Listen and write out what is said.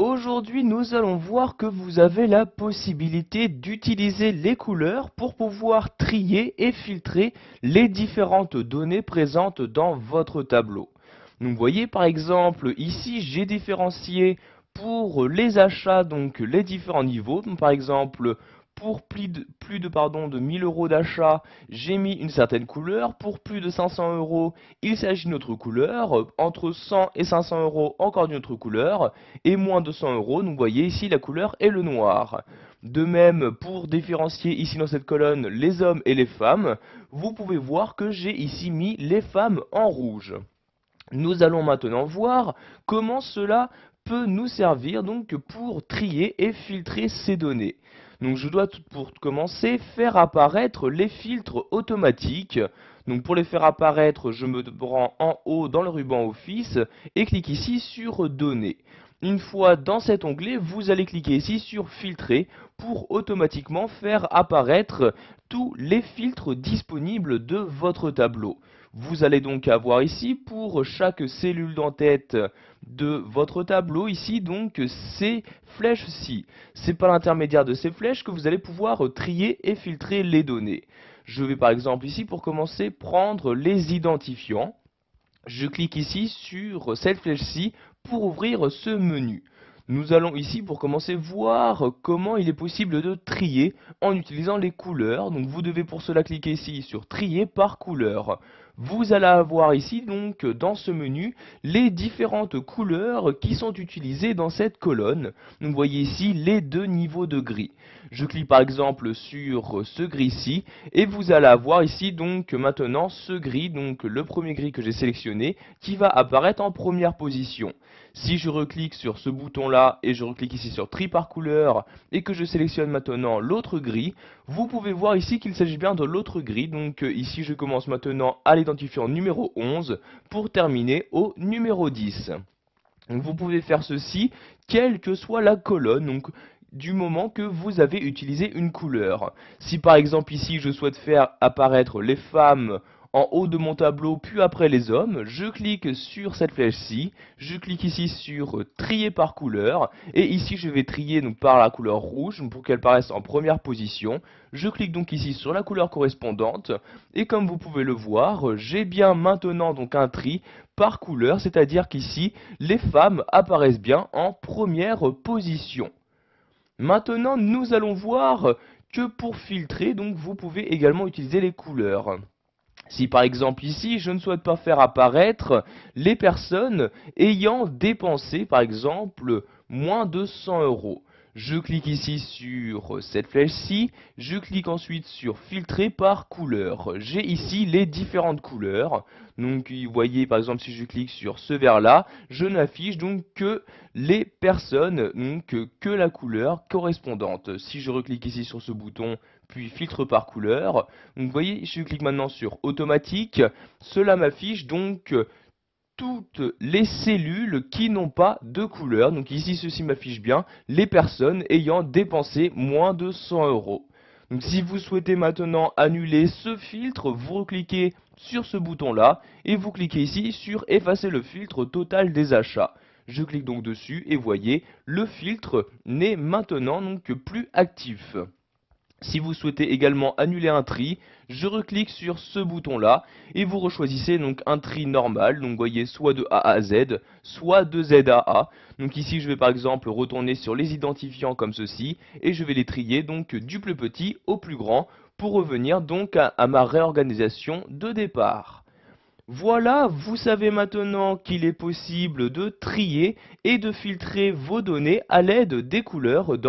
Aujourd'hui, nous allons voir que vous avez la possibilité d'utiliser les couleurs pour pouvoir trier et filtrer les différentes données présentes dans votre tableau. Donc, vous voyez par exemple, ici, j'ai différencié pour les achats, donc les différents niveaux. Donc, par exemple, pour de 1000 euros d'achat, j'ai mis une certaine couleur. Pour plus de 500 euros, il s'agit d'une autre couleur. Entre 100 et 500 euros, encore d'une autre couleur. Et moins de 100 euros, vous voyez ici la couleur est le noir. De même, pour différencier ici dans cette colonne les hommes et les femmes, vous pouvez voir que j'ai ici mis les femmes en rouge. Nous allons maintenant voir comment cela peut nous servir donc pour trier et filtrer ces données. Donc je dois pour commencer faire apparaître les filtres automatiques. Donc pour les faire apparaître, je me rends en haut dans le ruban Office et clique ici sur Données. Une fois dans cet onglet, vous allez cliquer ici sur Filtrer pour automatiquement faire apparaître tous les filtres disponibles de votre tableau. Vous allez donc avoir ici pour chaque cellule d'entête de votre tableau ici donc ces flèches-ci. C'est par l'intermédiaire de ces flèches que vous allez pouvoir trier et filtrer les données. Je vais par exemple ici pour commencer prendre les identifiants. Je clique ici sur cette flèche-ci pour ouvrir ce menu. Nous allons ici pour commencer voir comment il est possible de trier en utilisant les couleurs. Donc vous devez pour cela cliquer ici sur trier par couleur. Vous allez avoir ici donc dans ce menu les différentes couleurs qui sont utilisées dans cette colonne. Donc vous voyez ici les deux niveaux de gris. Je clique par exemple sur ce gris-ci et vous allez avoir ici donc maintenant ce gris, donc le premier gris que j'ai sélectionné qui va apparaître en première position. Si je reclique sur ce bouton là et je reclique ici sur tri par couleur et que je sélectionne maintenant l'autre gris, vous pouvez voir ici qu'il s'agit bien de l'autre gris. Donc ici je commence maintenant à l'identifiant numéro 11 pour terminer au numéro 10. Donc, vous pouvez faire ceci quelle que soit la colonne. Donc du moment que vous avez utilisé une couleur. Si par exemple ici je souhaite faire apparaître les femmes en haut de mon tableau puis après les hommes, je clique sur cette flèche-ci, je clique ici sur trier par couleur et ici je vais trier donc par la couleur rouge pour qu'elle paraisse en première position. Je clique donc ici sur la couleur correspondante et comme vous pouvez le voir, j'ai bien maintenant donc un tri par couleur, c'est-à-dire qu'ici les femmes apparaissent bien en première position. Maintenant, nous allons voir que pour filtrer, donc vous pouvez également utiliser les couleurs. Si par exemple ici, je ne souhaite pas faire apparaître les personnes ayant dépensé par exemple moins de 100 euros. Je clique ici sur cette flèche-ci, je clique ensuite sur filtrer par couleur. J'ai ici les différentes couleurs. Donc vous voyez par exemple si je clique sur ce vert-là, je n'affiche donc que les personnes, donc que la couleur correspondante. Si je reclique ici sur ce bouton, puis filtre par couleur, donc vous voyez je clique maintenant sur automatique, cela m'affiche donc toutes les cellules qui n'ont pas de couleur. Donc ici, ceci m'affiche bien les personnes ayant dépensé moins de 100 euros. Donc si vous souhaitez maintenant annuler ce filtre, vous recliquez sur ce bouton-là et vous cliquez ici sur effacer le filtre total des achats. Je clique donc dessus et voyez, le filtre n'est maintenant donc plus actif. Si vous souhaitez également annuler un tri, je reclique sur ce bouton-là et vous rechoisissez donc un tri normal, donc vous voyez soit de A à Z, soit de Z à A. Donc ici je vais par exemple retourner sur les identifiants comme ceci et je vais les trier donc du plus petit au plus grand pour revenir donc à ma réorganisation de départ. Voilà, vous savez maintenant qu'il est possible de trier et de filtrer vos données à l'aide des couleurs dans